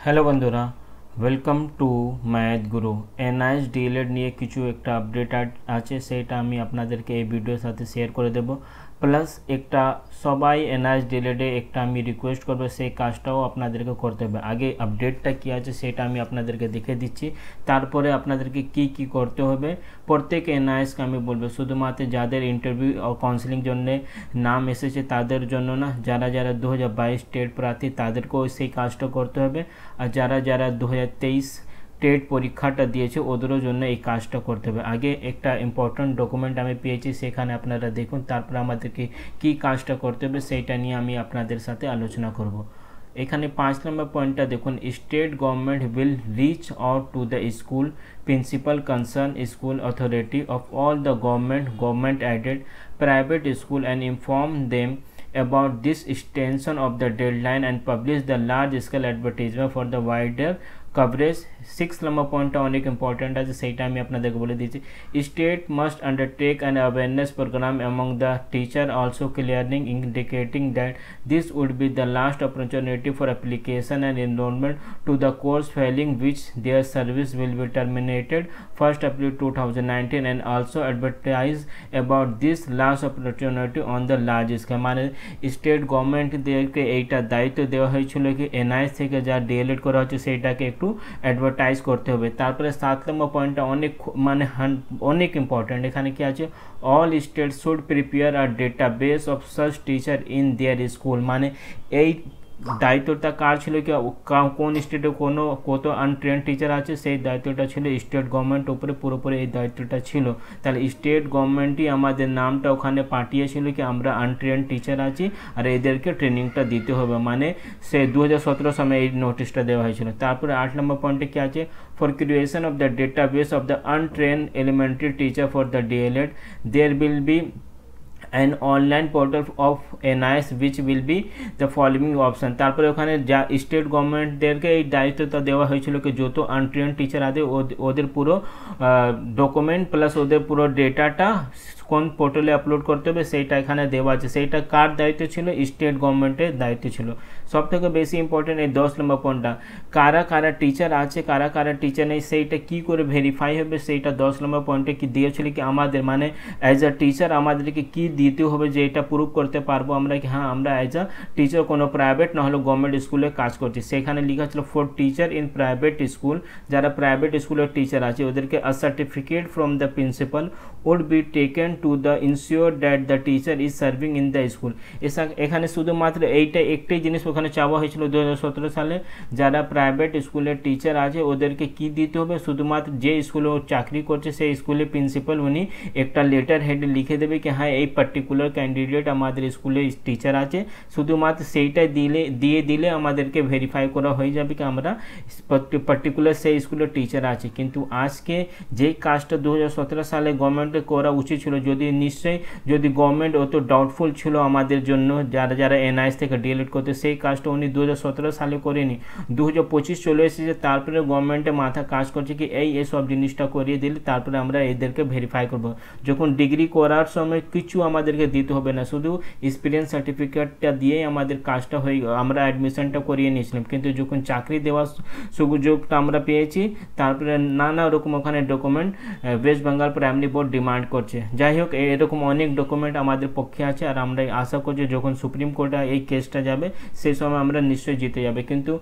Hello বন্ধুরা, welcome to math Guru. NIS D.El.Ed নিয়ে কিছু একটা আপডেট আছে, সেটা আমি আপনাদেরকে এই ভিডিওর সাথে শেয়ার করে দেব। প্লাস একটা সবাই এনআইএস ডিএলএডে একটা আমি রিকোয়েস্ট করবো, সেই কাজটাও আপনাদেরকে করতে হবে। আগে আপডেটটা কী আছে সেটা আমি আপনাদেরকে দেখে দিচ্ছি, তারপরে আপনাদেরকে কি করতে হবে প্রত্যেক এনআইএসকে আমি বলবো। শুধুমাত্র যাদের ইন্টারভিউ ও কাউন্সিলিং জন্য নাম এসেছে তাদের জন্য না, যারা 2022 টেট প্রার্থী তাদেরকেও সেই কাজটা করতে হবে। আর যারা 2023 টেট পরীক্ষাটা দিয়েছে ওদেরও জন্য এই কাজটা করতে হবে। আগে একটা ইম্পর্ট্যান্ট ডকুমেন্ট আমি পেয়েছি, সেখানে আপনারা দেখুন, তারপরে আমাদেরকে কি কাজটা করতে হবে সেইটা নিয়ে আমি আপনাদের সাথে আলোচনা করব। এখানে 5 নম্বর পয়েন্টটা দেখুন, state government will reach out to the school principal concern school authority of all the government aided private school and inform them about this extension of the deadline and publish the large scale advertisement for the wider coverage। 6 নম্বর পয়েন্টটা অনেক important আছে, সেইটা আমি আপনাদেরকে বলে দিচ্ছি। State must undertake an awareness program among the teacher also clearly indicating that this would be the last opportunity for application and enrollment to the course, failing which their service will be terminated 1st April 2019 and also advertise about this last opportunity on the large scale। মানে state গভর্নমেন্টদেরকে এইটা দায়িত্ব দেওয়া হয়েছিল কি NIS থেকে যা D.El.Ed করা হচ্ছে সেইটাকে একটু অ্যাডভার্টাইজ করতে হবে। তারপরে 7 নম্বর পয়েন্টটা অনেক ইম্পর্ট্যান্ট। এখানে কি আছে, all state should prepare a database of such teacher in their school. মানে এই দায়িত্বটা কার ছিল, কি কোন স্টেটে কত আনট্রেন্ড টিচার আছে সেই দায়িত্বটা ছিল স্টেট গভর্নমেন্ট উপরে, পুরোপুরি এই দায়িত্বটা ছিল। তাহলে স্টেট গভর্নমেন্টই আমাদের নামটা ওখানে পাঠিয়েছিল কি আমরা আনট্রেন্ড টিচার আছি আর এদেরকে ট্রেনিংটা দিতে হবে। মানে সে 2017 সময় এই নোটিশটা দেওয়া হয়েছিল। তারপরে 8 নম্বর পয়েন্টে কি আছে, for creation of the database of the untrained elementary teacher for the DElEd there will be an online portal of NIS which will be the following option। তারপরে ওখানে যা স্টেট গভর্নমেন্টদেরকে এই দায়িত্বটা দেওয়া হয়েছিল কি যত আনট্রেন্ড টিচার আছে ওদের পুরো ডকুমেন্ট প্লাস ওদের পুরো ডেটাটা কোন পোর্টালে আপলোড করতে হবে সেইটা এখানে দেওয়া আছে। সেইটা কার দায়িত্ব ছিল, স্টেট গভর্নমেন্টের দায়িত্ব ছিল। সব থেকে বেশি ইম্পর্টেন্ট এই 10 নম্বর পয়েন্টটা, কারা টিচার আছে কারা টিচার নেই সেইটা কি করে ভেরিফাই হবে সেইটা 10 নম্বর পয়েন্টে কি দিয়েছিল কি আমাদের মানে অ্যাজ আ টিচার আমাদেরকে কি দিতে হবে যে এটা প্রুভ করতে পারবো আমরা কি হ্যাঁ আমরা অ্যাজ আ টিচার কোনো প্রাইভেট না হলে গভর্নমেন্ট স্কুলে কাজ করছি। সেখানে লেখা ছিল for teacher in private school, যারা প্রাইভেট স্কুলের টিচার আছে ওদেরকে a certificate from the principal would be taken to the ensure that the teacher is serving in the school। এখানে শুধুমাত্র একটাই জিনিস ওখানে চাওয়া হয়েছিল 2017 সালে, যারা প্রাইভেট স্কুলের টিচার আছে ওদেরকে কি দিতে হবে, শুধুমাত্র যে স্কুলে চাকরি করছে সেই স্কুলের প্রিন্সিপাল উনি একটা লেটার হেডে লিখে দেবে কি হ্যাঁ এই পার্টিকুলার ক্যান্ডিডেট আমাদের স্কুলে টিচার আছে, শুধুমাত্র সেইটাই দিয়ে দিলে আমাদেরকে ভেরিফাই করা হয়ে যাবে কি আমরা পার্টিকুলার সেই স্কুলের টিচার আছে। কিন্তু আজকে যেই কাজটা 2017 সালে গভর্নমেন্টের করা উচিত ছিল, যদি গভর্নমেন্ট অত ডাউটফুল ছিল আমাদের জন্য যারা এনআইএস থেকে ডিএলএড করতে, সেই কাজটা উনি 2017 সালে করেনি। 2025 চলে এসেছে, তারপরে গভর্নমেন্টের মাথা কাজ করছে কি এইসব জিনিসটা করিয়ে দিলে তারপরে আমরা এদেরকে ভেরিফাই করব। যখন ডিগ্রি করার সময় কিছু আমাদেরকে দিতে হবে না, শুধু এক্সপিরিয়েন্স সার্টিফিকেটটা দিয়েই আমাদের কাজটা আমরা অ্যাডমিশনটা করিয়ে নিয়েছিলাম। কিন্তু যখন চাকরি দেওয়ার সুযোগটা আমরা পেয়েছি তারপরে নানা রকম ওখানে document West Bengal primary board demand করছে। যাই হোক এরকম অনেক ডকুমেন্ট আমাদের পক্ষে আছে আর আমরা আশা করছি যখন সুপ্রিম কোর্টে এই কেসটা যাবে সেই সময় আমরা নিশ্চয়ই জিতে যাবে। কিন্তু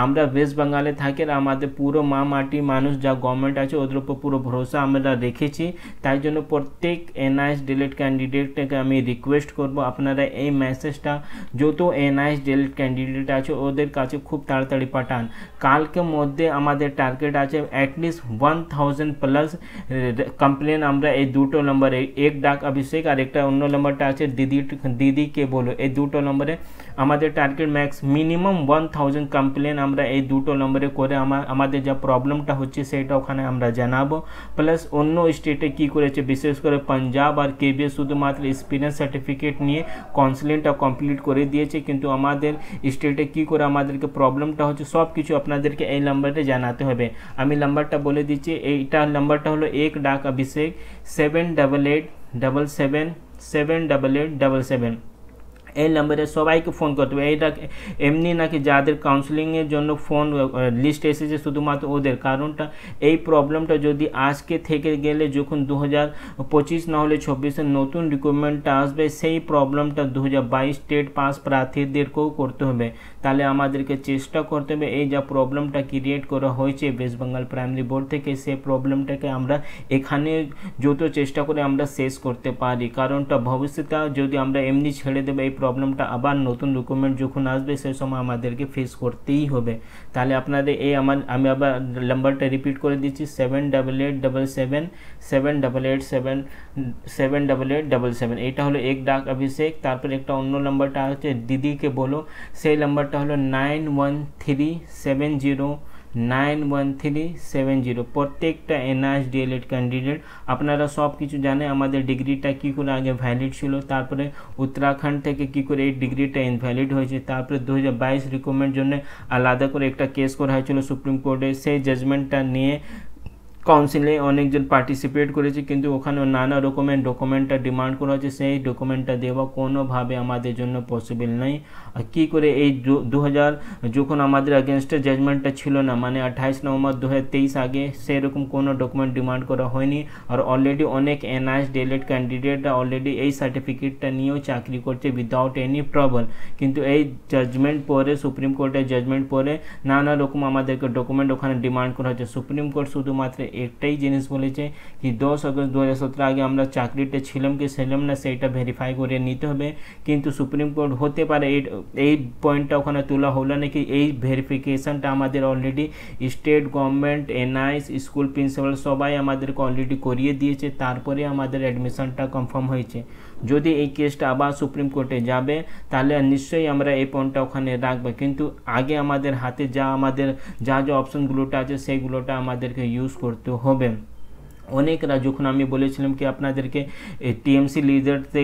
আমরা ওয়েস্ট বেঙ্গলে থাকি আর আমাদের পুরো মাটি মানুষ যা গভর্নমেন্ট আছে ওদের উপর পুরো ভরসা আমরা রেখেছি। তাই জন্য প্রত্যেক এনআইএস ডিএলএড ক্যান্ডিডেটকে আমি রিকোয়েস্ট করব আপনারা এই মেসেজটা যত এনআইএস ডিএলএড ক্যান্ডিডেট আছে ওদের কাছে খুব তাড়াতাড়ি পাঠান। কালকে মধ্যে আমাদের টার্গেট আছে অ্যাটলিস্ট 1000+ কমপ্লেন আমরা এই দুটো নম্বরে, এক ডাক অভিষেক আর একটা অন্য নম্বরটা আছে দিদিকে বলো, এই দুটো নম্বরে আমাদের টার্গেট ম্যাক্স মিনিমাম 1000 কমপ্লেন আমরা এই দুটো নম্বরে করে আমাদের যা প্রবলেমটা হচ্ছে সেটা ওখানে আমরা জানাবো। প্লাস অন্য স্টেটে কি করেছে, বিশেষ করে পাঞ্জাব আর কেবিএস শুধুমাত্র এক্সপিরিয়েন্স সার্টিফিকেট নিয়ে কাউন্সিলিংটা কমপ্লিট করে দিয়েছে, কিন্তু আমাদের স্টেটে কি করে আমাদেরকে প্রবলেমটা হচ্ছে সব কিছু আপনাদেরকে এই নাম্বারে জানাতে হবে। আমি নাম্বারটা বলে দিচ্ছি, এইটা নাম্বারটা হলো এক ডাক অভিষেক 788777877। এই নম্বরে সবাইকে ফোন করতে হবে। এইটা এমনি নাকি যাদের কাউন্সিলিংয়ের জন্য ফোন লিস্ট এসেছে শুধুমাত্র ওদের, কারণটা এই প্রবলেমটা যদি আজকে থেকে গেলে যখন 2025 না হলে 26-এর নতুন রিক্রুটমেন্টটা আসবে, সেই প্রবলেমটা 2022 স্টেট পাস প্রার্থীদেরকেও করতে হবে। তাহলে আমাদেরকে চেষ্টা করতে হবে এই যা প্রবলেমটা ক্রিয়েট করা হয়েছে ওয়েস্ট বেঙ্গল প্রাইমারি বোর্ড থেকে, সেই প্রবলেমটাকে আমরা এখানে যত চেষ্টা করে আমরা শেষ করতে পারি। কারণটা ভবিষ্যতে যদি আমরা এমনি ছেড়ে দেবো এই প্রবলেমটা আবার নতুন ডকুমেন্ট যখন আসবে সেই সময় আমাদেরকে ফেস করতেই হবে। তাহলে আপনাদের এই আমি আবার নাম্বারটা রিপিট করে দিচ্ছি 7887788777 এইটা হলো এক ডাক অভিষেক। তারপর একটা অন্য নাম্বারটা আছে দিদিকে বলো, সেই নাম্বারটা হলো 9137091370। প্রত্যেকটা এনআইএস ডিএলএড ক্যান্ডিডেট আপনারা সব কিছু জানে আমাদের ডিগ্রিটা কী করে আগে ভ্যালিড ছিল, তারপরে উত্তরাখণ্ড থেকে কী করে এই ডিগ্রিটা ইনভ্যালিড হয়েছে, তারপরে 2022 রিক্রুটমেন্ট জন্য আলাদা করে একটা কেস করা হয়েছিল সুপ্রিম কোর্টে, সেই জাজমেন্টটা নিয়ে কাউন্সিলে অনেকজন পার্টিসিপেট করেছে, কিন্তু ওখানে নানা রকমের ডকুমেন্টটা ডিমান্ড করা হচ্ছে, সেই ডকুমেন্টটা দেওয়া কোনোভাবে আমাদের জন্য পসিবল নেই। আর কী করে এই 2000 যখন আমাদের এগেনস্টে জাজমেন্টটা ছিল না, মানে 28 নভেম্বর 2023 আগে সেরকম কোনো ডকুমেন্ট ডিমান্ড করা হয়নি। আর অলরেডি অনেক এনআইএস ডিএলএড ক্যান্ডিডেটরা অলরেডি এই সার্টিফিকেটটা নিয়েও চাকরি করছে উইদাউট এনি প্রবলেম। কিন্তু এই জাজমেন্ট পরে, সুপ্রিম কোর্টের জাজমেন্ট পরে নানা রকম আমাদেরকে ডকুমেন্ট ওখানে ডিমান্ড করা হচ্ছে। সুপ্রিম কোর্ট শুধুমাত্র একটাই জিনিস বলেছে কি 10 আগস্ট 2017 আগে আমরা চাকরিতে ছিলাম কি ছিলাম না সেটা ভেরিফাই করে নিতে হবে। কিন্তু সুপ্রিম কোর্ট হতে পারে এই পয়েন্টটা ওখানে তোলা হলো নাকি এই ভেরিফিকেশনটা আমাদের already state government, NIS, school principal সবাই আমাদেরকে অলরেডি করিয়ে দিয়েছে, তারপরে আমাদের অ্যাডমিশনটা কনফার্ম হয়েছে। যদি এই কেসটা আবার সুপ্রিম কোর্টে যাবে তাহলে নিশ্চয়ই আমরা এই পয়েন্টটা ওখানে রাখবো, কিন্তু আগে আমাদের হাতে যা অপশনগুলোটা আছে সেইগুলোটা আমাদেরকে ইউজ করতে হবে। অনেকরা যখন আমি বলেছিলাম কি আপনাদেরকে টিএমসি লিডারতে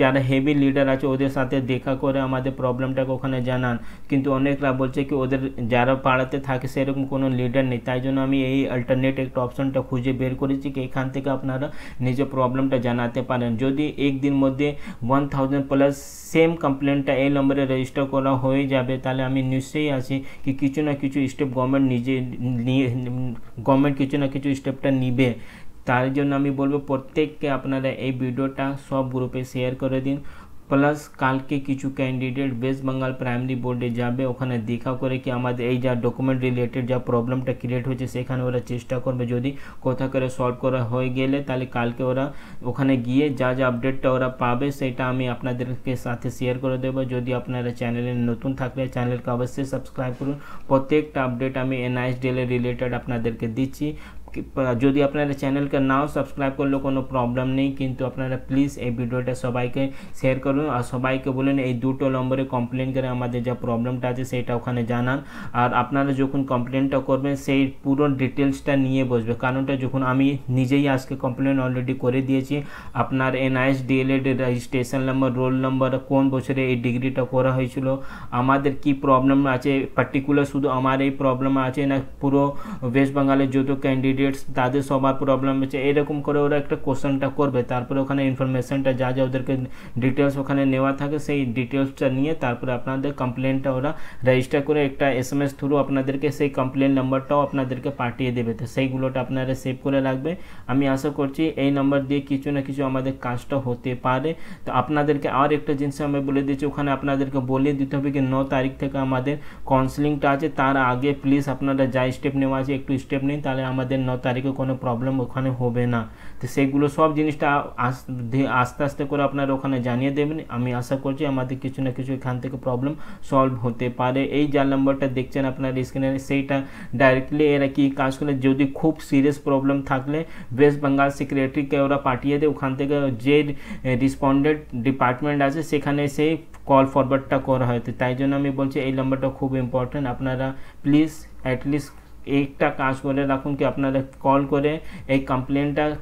যারা হেভি লিডার আছে ওদের সাথে দেখা করে আমাদের প্রবলেমটাকে ওখানে জানান, কিন্তু অনেকরা বলছে কি ওদের যারা পাড়াতে থাকে সেরকম কোনো লিডার নেই। তাই জন্য আমি এই অল্টারনেট একটা অপশনটা খুঁজে বের করেছি কি এখান থেকে আপনারা নিজের প্রবলেমটা জানাতে পারেন। যদি একদিন মধ্যে 1000+ সেম কমপ্লেনটা এই নম্বরে রেজিস্টার করা হয়ে যাবে তাহলে আমি নিশ্চয়ই আছি কি কিছু না কিছু স্টেপ গভর্নমেন্ট কিছু না কিছু স্টেপটা নিবে। তার জন্য আমি বলবো প্রত্যেককে আপনারা এই ভিডিওটা সব গ্রুপে শেয়ার করে দিন। প্লাস কালকে কিছু ক্যান্ডিডেট ওয়েস্ট বেঙ্গল প্রাইমারি বোর্ডে যাবে, ওখানে দেখা করে কি আমাদের এই যা ডকুমেন্ট রিলেটেড যা প্রবলেমটা ক্রিয়েট হয়েছে সেখানে ওরা চেষ্টা করবে, যদি কোথা করে সলভ করা হয়ে গেলে তাহলে কালকে ওরা ওখানে গিয়ে যা আপডেটটা ওরা পাবে সেটা আমি আপনাদেরকে সাথে শেয়ার করে দেবো। যদি আপনারা চ্যানেলে নতুন থাকলে চ্যানেলকে অবশ্যই সাবস্ক্রাইব করুন। প্রত্যেকটা আপডেট আমি এনআইএস ডিএলএড রিলেটেড আপনাদেরকে দিচ্ছি। যদি আপনারা চ্যানেলকে নাও সাবস্ক্রাইব করলে কোনো প্রবলেম নেই, কিন্তু আপনারা প্লিজ এই ভিডিওটা সবাইকে শেয়ার করুন আর সবাইকে বলুন এই দুটো নম্বরে কমপ্লেন করে আমাদের যা প্রবলেমটা আছে সেটা ওখানে জানান। আর আপনারা যখন কমপ্লেনটা করবেন সেই পুরো ডিটেলসটা নিয়ে বসবে, কারণটা যখন আমি নিজেই আজকে কমপ্লেন অলরেডি করে দিয়েছি আপনার NIS DElEd registration number, roll number, কোন বছরে এই ডিগ্রিটা করা হয়েছিল, আমাদের কি প্রবলেম আছে পার্টিকুলার শুধু আমার এই প্রবলেম আছে না পুরো ওয়েস্ট বেঙ্গলের যত ক্যান্ডিডেট তাদের সবার প্রবলেম আছে, এরকম করে ওরা একটা কোশ্চেনটা করবে। তারপরে ওখানে ইনফরমেশনটা যা ওদেরকে ডিটেলস ওখানে নেওয়া থাকে সেই ডিটেলসটা নিয়ে তারপরে আপনাদের কমপ্লেনটা ওরা রেজিস্টার করে একটা SMS থ্রু আপনাদেরকে সেই কমপ্লেন নাম্বারটাও আপনাদেরকে পাঠিয়ে দেবে। তো সেইগুলোটা আপনারা সেভ করে রাখবে। আমি আশা করছি এই নাম্বার দিয়ে কিছু না কিছু আমাদের কাজটা হতে পারে। তো আপনাদেরকে আর একটা জিনিস আমি বলে দিচ্ছি, ওখানে আপনাদেরকে বলে দিতে হবে কি 9 তারিখ থেকে আমাদের কাউন্সিলিংটা আছে, তার আগে প্লিজ আপনারা যা স্টেপ নেওয়া আছে একটু স্টেপ নিন, তাহলে আমাদের 9 তারিখে কোনো প্রবলেম ওখানে হবে না। তো সেইগুলো সব জিনিসটা আস্তে আস্তে করে আপনারা ওখানে জানিয়ে দেবেন। আমি আশা করছি আমাদের কিছু না কিছু এখান থেকে প্রবলেম সলভ হতে পারে। এই যা নাম্বারটা দেখছেন আপনার স্ক্রিনে সেইটা ডাইরেক্টলি এরা কি কাজ করে, যদি খুব সিরিয়াস প্রবলেম থাকলে ওয়েস্ট বেঙ্গল সেক্রেটারিকে ওরা পাঠিয়ে দেয়, ওখান থেকে যে রেসপন্ডেন্ট ডিপার্টমেন্ট আছে সেখানে সেই কল ফরওয়ার্ডটা করা হয়। তো তাই জন্য আমি বলছি এই নাম্বারটা খুব ইম্পর্টেন্ট, আপনারা প্লিজ অ্যাটলিস্ট একটা কাজ করে রাখুন কি আপনারা কল করে এই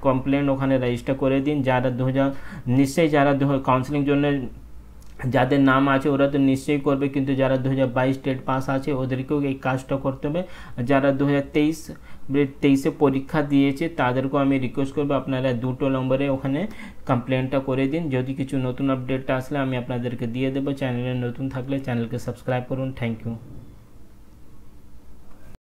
কমপ্লেন ওখানে রেজিস্টার করে দিন। যারা নিশ্চয়ই যারা কাউন্সিলিং জন্য যাদের নাম আছে ওরা তো নিশ্চয়ই করবে, কিন্তু যারা 2022 স্টেট পাস আছে ওদেরকেও এই কাজটা করতে হবে। যারা 2023 23-এ পরীক্ষা দিয়েছে তাদেরকেও আমি রিকোয়েস্ট করবো আপনারা 2টো নম্বরে ওখানে কমপ্লেনটা করে দিন। যদি কিছু নতুন আপডেটটা আসলে আমি আপনাদেরকে দিয়ে দেবো। চ্যানেলে নতুন থাকলে চ্যানেলকে সাবস্ক্রাইব করুন। Thank you.